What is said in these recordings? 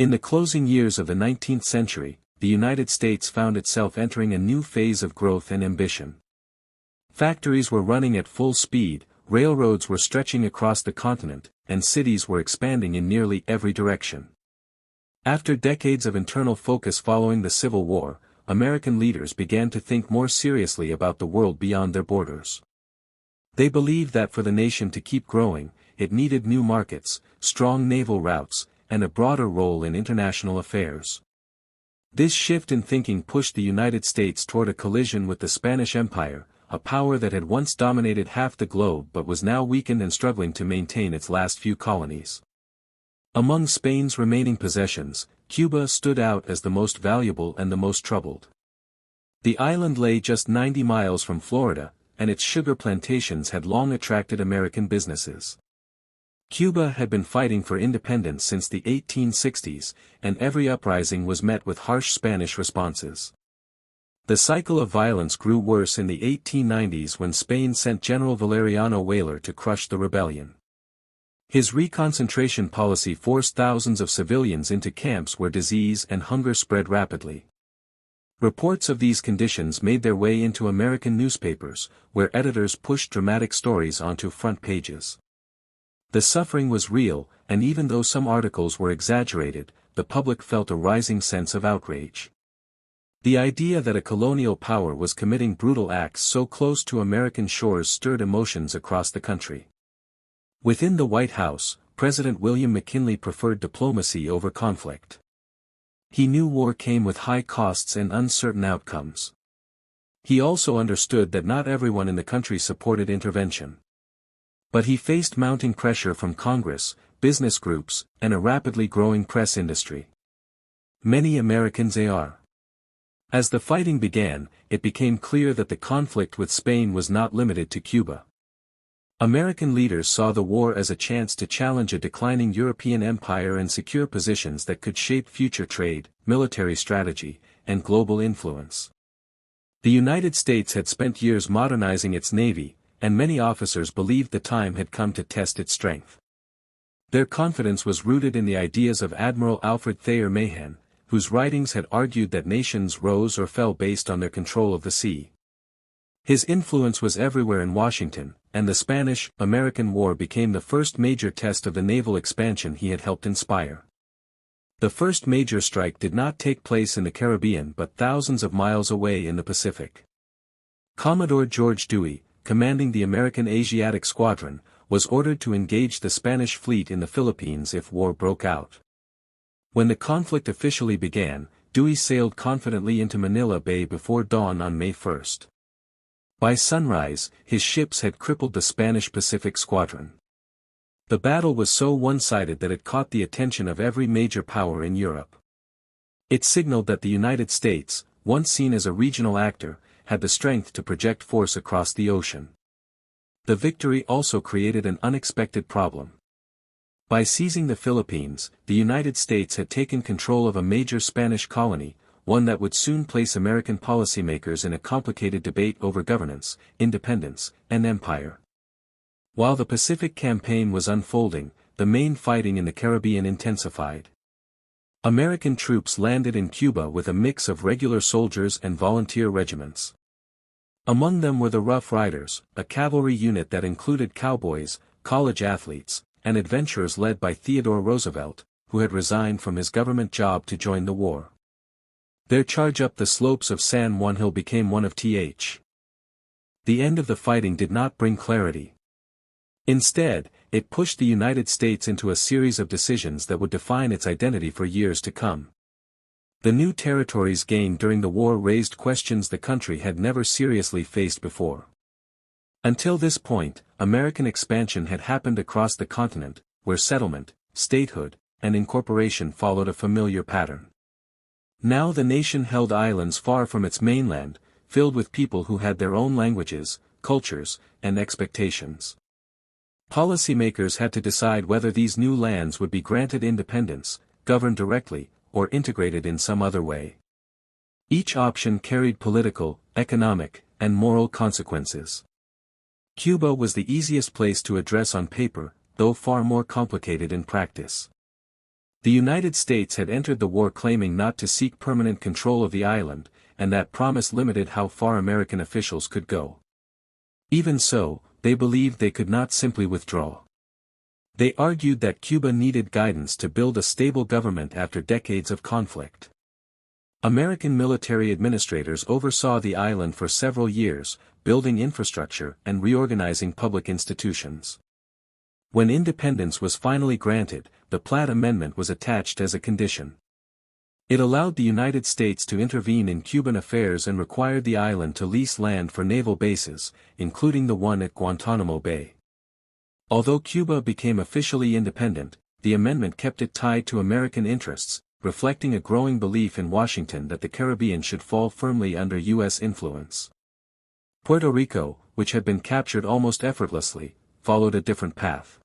In the closing years of the 19th century, the United States found itself entering a new phase of growth and ambition. Factories were running at full speed, railroads were stretching across the continent, and cities were expanding in nearly every direction. After decades of internal focus following the Civil War, American leaders began to think more seriously about the world beyond their borders. They believed that for the nation to keep growing, it needed new markets, strong naval routes, and a broader role in international affairs. This shift in thinking pushed the United States toward a collision with the Spanish Empire, a power that had once dominated half the globe but was now weakened and struggling to maintain its last few colonies. Among Spain's remaining possessions, Cuba stood out as the most valuable and the most troubled. The island lay just 90 miles from Florida, and its sugar plantations had long attracted American businesses. Cuba had been fighting for independence since the 1860s, and every uprising was met with harsh Spanish responses. The cycle of violence grew worse in the 1890s when Spain sent General Valeriano Weyler to crush the rebellion. His reconcentration policy forced thousands of civilians into camps where disease and hunger spread rapidly. Reports of these conditions made their way into American newspapers, where editors pushed dramatic stories onto front pages. The suffering was real, and even though some articles were exaggerated, the public felt a rising sense of outrage. The idea that a colonial power was committing brutal acts so close to American shores stirred emotions across the country. Within the White House, President William McKinley preferred diplomacy over conflict. He knew war came with high costs and uncertain outcomes. He also understood that not everyone in the country supported intervention. But he faced mounting pressure from Congress, business groups, and a rapidly growing press industry. Many Americans are. As the fighting began, it became clear that the conflict with Spain was not limited to Cuba. American leaders saw the war as a chance to challenge a declining European empire and secure positions that could shape future trade, military strategy, and global influence. The United States had spent years modernizing its navy, and many officers believed the time had come to test its strength. Their confidence was rooted in the ideas of Admiral Alfred Thayer Mahan, whose writings had argued that nations rose or fell based on their control of the sea. His influence was everywhere in Washington, and the Spanish-American War became the first major test of the naval expansion he had helped inspire. The first major strike did not take place in the Caribbean but thousands of miles away in the Pacific. Commodore George Dewey, commanding the American Asiatic Squadron, was ordered to engage the Spanish fleet in the Philippines if war broke out. When the conflict officially began, Dewey sailed confidently into Manila Bay before dawn on May 1. By sunrise, his ships had crippled the Spanish Pacific Squadron. The battle was so one-sided that it caught the attention of every major power in Europe. It signaled that the United States, once seen as a regional actor, had the strength to project force across the ocean. The victory also created an unexpected problem. By seizing the Philippines, the United States had taken control of a major Spanish colony, one that would soon place American policymakers in a complicated debate over governance, independence, and empire. While the Pacific Campaign was unfolding, the main fighting in the Caribbean intensified. American troops landed in Cuba with a mix of regular soldiers and volunteer regiments. Among them were the Rough Riders, a cavalry unit that included cowboys, college athletes, and adventurers led by Theodore Roosevelt, who had resigned from his government job to join the war. Their charge up the slopes of San Juan Hill became one of th. The end of the fighting did not bring clarity. Instead, it pushed the United States into a series of decisions that would define its identity for years to come. The new territories gained during the war raised questions the country had never seriously faced before. Until this point, American expansion had happened across the continent, where settlement, statehood, and incorporation followed a familiar pattern. Now the nation held islands far from its mainland, filled with people who had their own languages, cultures, and expectations. Policymakers had to decide whether these new lands would be granted independence, governed directly, or integrated in some other way. Each option carried political, economic, and moral consequences. Cuba was the easiest place to address on paper, though far more complicated in practice. The United States had entered the war claiming not to seek permanent control of the island, and that promise limited how far American officials could go. Even so, they believed they could not simply withdraw. They argued that Cuba needed guidance to build a stable government after decades of conflict. American military administrators oversaw the island for several years, building infrastructure and reorganizing public institutions. When independence was finally granted, the Platt Amendment was attached as a condition. It allowed the United States to intervene in Cuban affairs and required the island to lease land for naval bases, including the one at Guantanamo Bay. Although Cuba became officially independent, the amendment kept it tied to American interests, reflecting a growing belief in Washington that the Caribbean should fall firmly under U.S. influence. Puerto Rico, which had been captured almost effortlessly, followed a different path.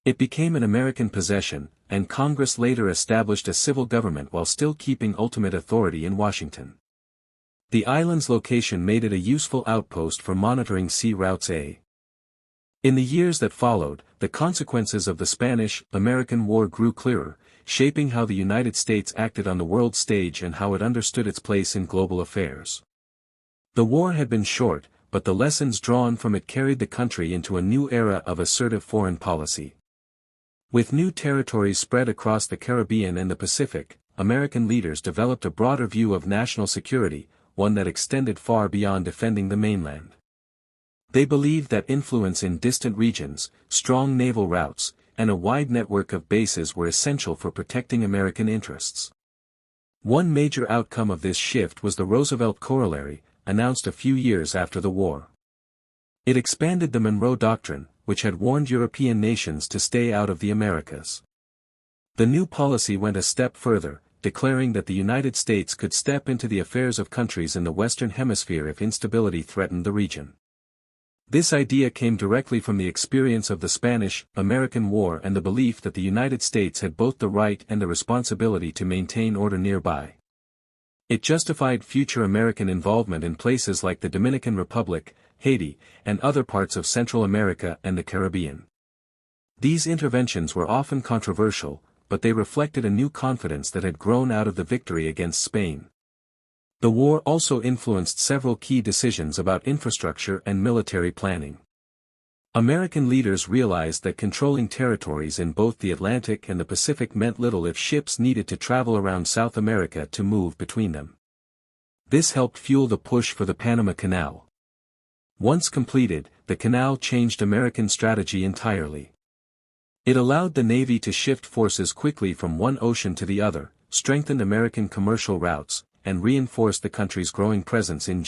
It became an American possession, and Congress later established a civil government while still keeping ultimate authority in Washington. The island's location made it a useful outpost for monitoring sea routes. In the years that followed, the consequences of the Spanish-American War grew clearer, shaping how the United States acted on the world stage and how it understood its place in global affairs. The war had been short, but the lessons drawn from it carried the country into a new era of assertive foreign policy. With new territories spread across the Caribbean and the Pacific, American leaders developed a broader view of national security, one that extended far beyond defending the mainland. They believed that influence in distant regions, strong naval routes, and a wide network of bases were essential for protecting American interests. One major outcome of this shift was the Roosevelt Corollary, announced a few years after the war. It expanded the Monroe Doctrine, which had warned European nations to stay out of the Americas. The new policy went a step further, declaring that the United States could step into the affairs of countries in the Western Hemisphere if instability threatened the region. This idea came directly from the experience of the Spanish-American War and the belief that the United States had both the right and the responsibility to maintain order nearby. It justified future American involvement in places like the Dominican Republic, Haiti, and other parts of Central America and the Caribbean. These interventions were often controversial, but they reflected a new confidence that had grown out of the victory against Spain. The war also influenced several key decisions about infrastructure and military planning. American leaders realized that controlling territories in both the Atlantic and the Pacific meant little if ships needed to travel around South America to move between them. This helped fuel the push for the Panama Canal. Once completed, the canal changed American strategy entirely. It allowed the Navy to shift forces quickly from one ocean to the other, strengthened American commercial routes, and reinforced the country's growing presence in